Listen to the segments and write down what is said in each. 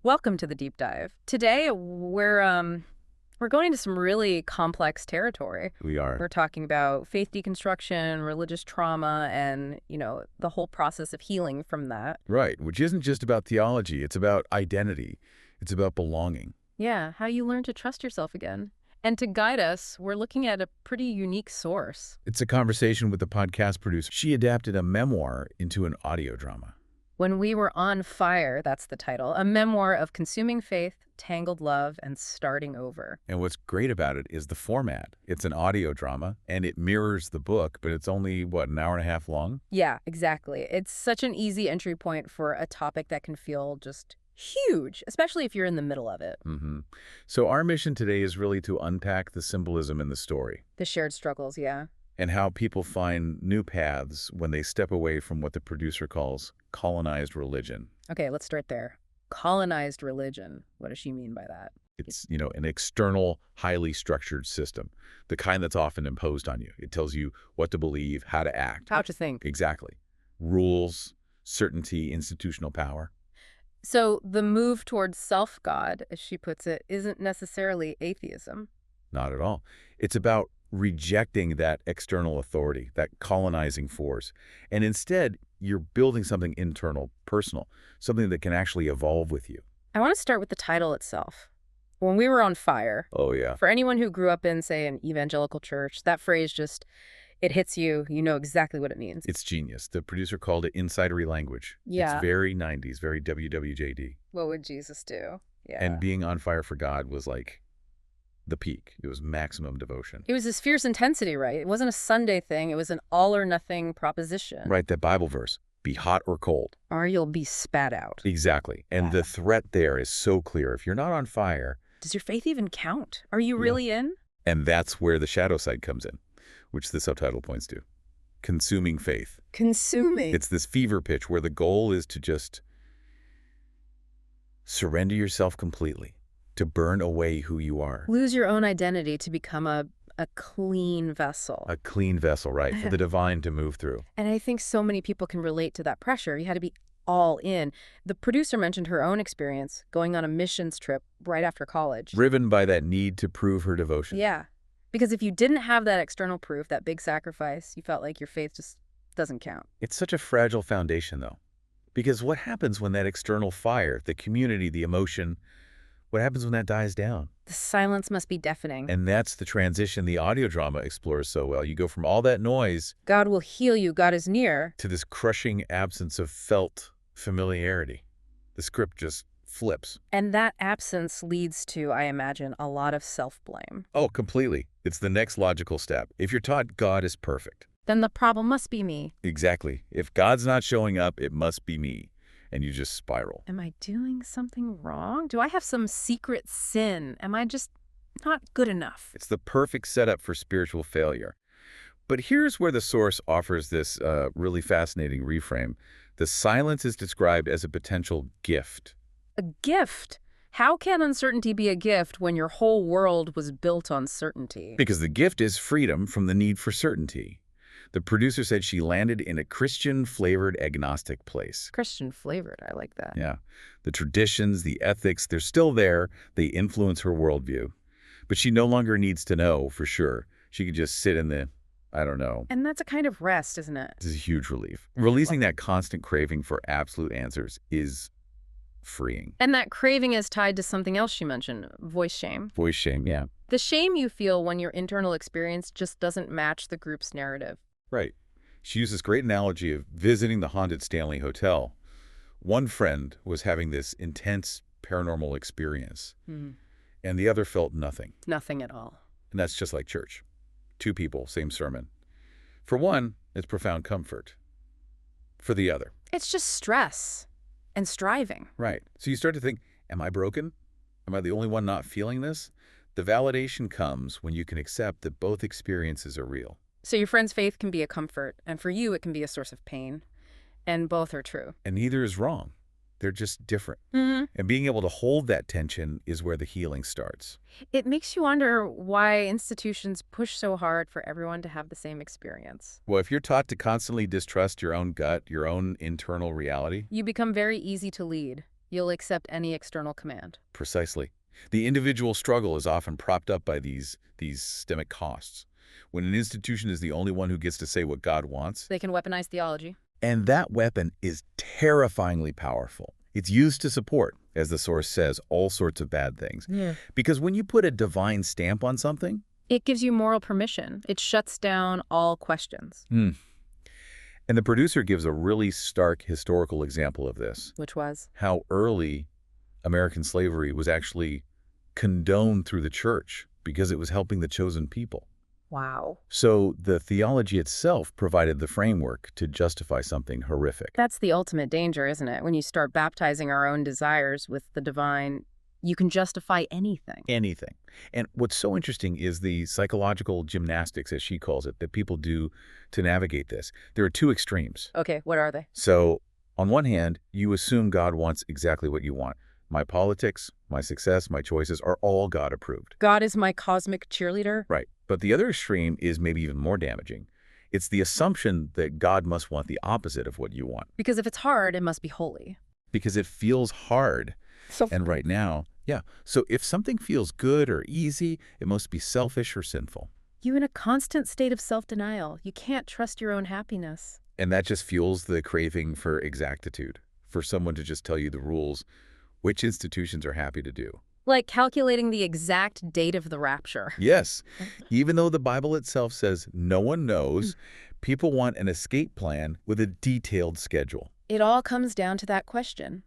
Welcome to the deep dive. Today we're going into some really complex territory. We are. We're talking about faith deconstruction, religious trauma, and, the whole process of healing from that. Right, which isn't just about theology. It's about identity. It's about belonging. Yeah, how you learn to trust yourself again. And to guide us, we're looking at a pretty unique source. It's a conversation with the podcast producer. She adapted a memoir into an audio drama. When We Were on Fire, that's the title, a memoir of consuming faith, tangled love, and starting over. And what's great about it is the format. It's an audio drama, and it mirrors the book, but it's only, an hour and a half long? Yeah, exactly. It's such an easy entry point for a topic that can feel just huge, especially if you're in the middle of it. So our mission today is really to unpack the symbolism in the story The shared struggles, yeah. and how people find new paths when they step away from what the producer calls colonized religion. Okay, let's start there. Colonized religion. What does she mean by that? It's, an external, highly structured system, the kind that's often imposed on you. It tells you what to believe, how to act. How to think. Exactly. Rules, certainty, institutional power. So the move towards self-God, as she puts it, isn't necessarily atheism. Not at all. It's about rejecting that external authority, that colonizing force. And instead, you're building something internal, personal, something that can actually evolve with you. I want to start with the title itself. When We Were on Fire. Oh, yeah. For anyone who grew up in, say, an evangelical church, that phrase just, it hits you. You know exactly what it means. It's genius. The producer called it insidery language. Yeah. It's very 90s, very WWJD. What would Jesus do? Yeah. And being on fire for God was like the peak. It was maximum devotion. It was this fierce intensity, right? It wasn't a Sunday thing. It was an all-or-nothing proposition. Right, that Bible verse, be hot or cold. Or you'll be spat out. Exactly. And the threat there is so clear. If you're not on fire... Does your faith even count? Are you really in? And that's where the shadow side comes in, which the subtitle points to. Consuming faith. Consuming. It's this fever pitch where the goal is to just surrender yourself completely, to burn away who you are. Lose your own identity to become a clean vessel. A clean vessel, right, for the divine to move through. And I think so many people can relate to that pressure. You had to be all in. The producer mentioned her own experience going on a missions trip right after college. Driven by that need to prove her devotion. Yeah. Because if you didn't have that external proof, that big sacrifice, you felt like your faith just doesn't count. It's such a fragile foundation, though. Because what happens when that external fire, the community, the emotion, what happens when that dies down? The silence must be deafening. And that's the transition the audio drama explores so well. You go from all that noise... God will heal you, God is near. ...to this crushing absence of felt familiarity. The script just flips. And that absence leads to, I imagine, a lot of self-blame. Oh, completely. It's the next logical step. If you're taught God is perfect... then the problem must be me. Exactly. If God's not showing up, it must be me. And you just spiral. Am I doing something wrong? Do I have some secret sin? Am I just not good enough? It's the perfect setup for spiritual failure. But here's where the source offers this really fascinating reframe. The silence is described as a potential gift. A gift? How can uncertainty be a gift when your whole world was built on certainty? Because the gift is freedom from the need for certainty. The producer said she landed in a Christian-flavored agnostic place. Christian-flavored, I like that. Yeah. The traditions, the ethics, they're still there. They influence her worldview. But she no longer needs to know for sure. She could just sit in the, I don't know. And that's a kind of rest, isn't it? This is a huge relief. Releasing that constant craving for absolute answers is freeing. And that craving is tied to something else she mentioned, voice shame. Voice shame, yeah. The shame you feel when your internal experience just doesn't match the group's narrative. Right. She used this great analogy of visiting the haunted Stanley Hotel. One friend was having this intense paranormal experience, and the other felt nothing. Nothing at all. And that's just like church. Two people, same sermon. For one, it's profound comfort. For the other. It's just stress and striving. Right. So you start to think, am I broken? Am I the only one not feeling this? The validation comes when you can accept that both experiences are real. So your friend's faith can be a comfort, and for you it can be a source of pain. And both are true. And neither is wrong. They're just different. And being able to hold that tension is where the healing starts. It makes you wonder why institutions push so hard for everyone to have the same experience. Well, if you're taught to constantly distrust your own gut, your own internal reality... You become very easy to lead. You'll accept any external command. Precisely. The individual struggle is often propped up by these systemic costs. When an institution is the only one who gets to say what God wants, They can weaponize theology. and that weapon is terrifyingly powerful. It's used to support, as the source says, all sorts of bad things. Yeah. Because when you put a divine stamp on something, It gives you moral permission. It shuts down all questions. and the producer gives a really stark historical example of this, Which was? how early American slavery was actually condoned through the church because it was helping the chosen people. Wow. So the theology itself provided the framework to justify something horrific. That's the ultimate danger, isn't it? When you start baptizing our own desires with the divine, you can justify anything. Anything. And what's so interesting is the psychological gymnastics, as she calls it, that people do to navigate this. There are two extremes. Okay, what are they? So on one hand, you assume God wants exactly what you want. My politics, my success, my choices are all God approved. God is my cosmic cheerleader? Right. But the other extreme is maybe even more damaging. It's the assumption that God must want the opposite of what you want. Because if it's hard, it must be holy. Because it feels hard. So And right now, yeah. So if something feels good or easy, it must be selfish or sinful. you're in a constant state of self-denial. You can't trust your own happiness. And that just fuels the craving for exactitude, for someone to just tell you the rules, which institutions are happy to do. Like calculating the exact date of the rapture. Yes, even though the Bible itself says no one knows, people want an escape plan with a detailed schedule. It all comes down to that question.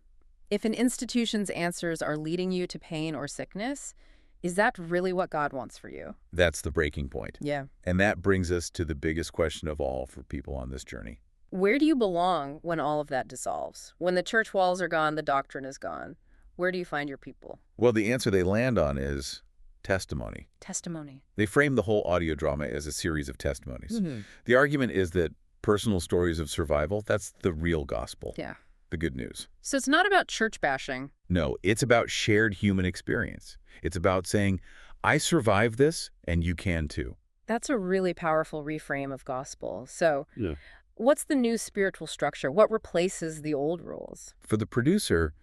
If an institution's answers are leading you to pain or sickness, is that really what God wants for you? That's the breaking point. Yeah. And that brings us to the biggest question of all for people on this journey. Where do you belong when all of that dissolves? When the church walls are gone, the doctrine is gone. Where do you find your people? Well, the answer they land on is testimony. Testimony. They frame the whole audio drama as a series of testimonies. Mm-hmm. The argument is that personal stories of survival, that's the real gospel, Yeah. the good news. So it's not about church bashing. No, it's about shared human experience. It's about saying, I survived this, and you can too. That's a really powerful reframe of gospel. So Yeah. what's the new spiritual structure? What replaces the old rules? For the producer,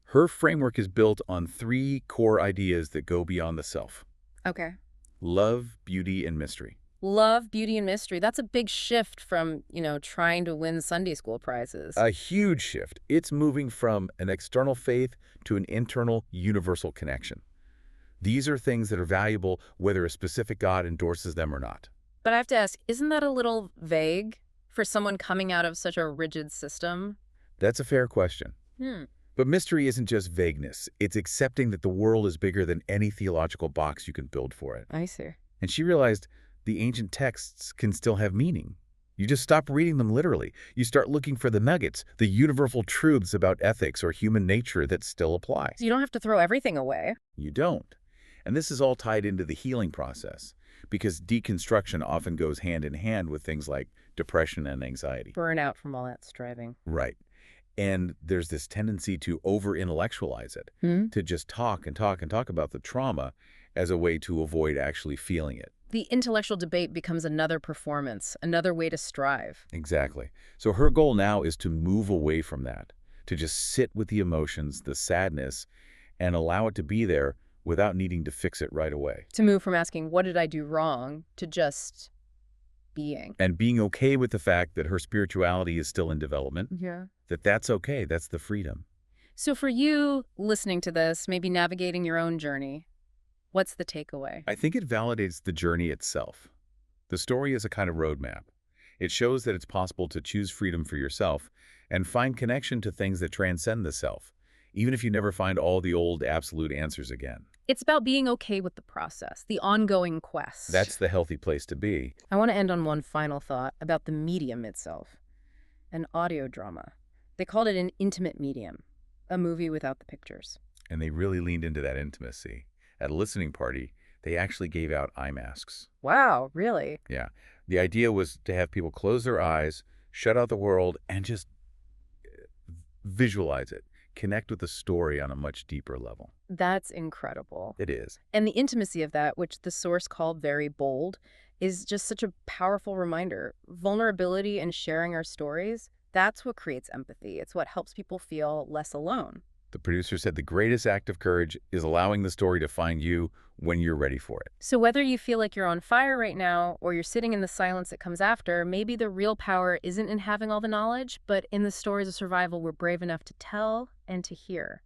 her framework is built on three core ideas that go beyond the self: Okay. love, beauty, and mystery. Love, beauty, and mystery. That's a big shift from, trying to win Sunday school prizes. A huge shift. It's moving from an external faith to an internal universal connection. These are things that are valuable whether a specific God endorses them or not. But I have to ask, isn't that a little vague for someone coming out of such a rigid system? That's a fair question. Hmm. But mystery isn't just vagueness. It's accepting that the world is bigger than any theological box you can build for it. I see. And she realized the ancient texts can still have meaning. You just stop reading them literally. You start looking for the nuggets, the universal truths about ethics or human nature that still apply. So you don't have to throw everything away. You don't. And this is all tied into the healing process, because deconstruction often goes hand in hand with things like depression and anxiety. Burnout from all that striving. Right. And there's this tendency to over-intellectualize it, to just talk and talk and talk about the trauma as a way to avoid actually feeling it. The intellectual debate becomes another performance, another way to strive. Exactly. So her goal now is to move away from that, to just sit with the emotions, the sadness, and allow it to be there without needing to fix it right away. To move from asking, what did I do wrong, to just being. And being okay with the fact that her spirituality is still in development, Yeah. that's okay, that's the freedom. So for you listening to this, maybe navigating your own journey, what's the takeaway? I think it validates the journey itself. The story is a kind of roadmap. It shows that it's possible to choose freedom for yourself and find connection to things that transcend the self, even if you never find all the old absolute answers again. It's about being okay with the process, the ongoing quest. That's the healthy place to be. I want to end on one final thought about the medium itself. An audio drama. They called it an intimate medium, a movie without the pictures. And they really leaned into that intimacy. At a listening party, they actually gave out eye masks. Wow, really? Yeah. The idea was to have people close their eyes, shut out the world, and just visualize it. Connect with the story on a much deeper level. That's incredible. It is. And the intimacy of that, which the source called very bold, is just such a powerful reminder. Vulnerability and sharing our stories, that's what creates empathy. It's what helps people feel less alone. The producer said the greatest act of courage is allowing the story to find you when you're ready for it. So whether you feel like you're on fire right now or you're sitting in the silence that comes after, maybe the real power isn't in having all the knowledge, but in the stories of survival we're brave enough to tell and to hear.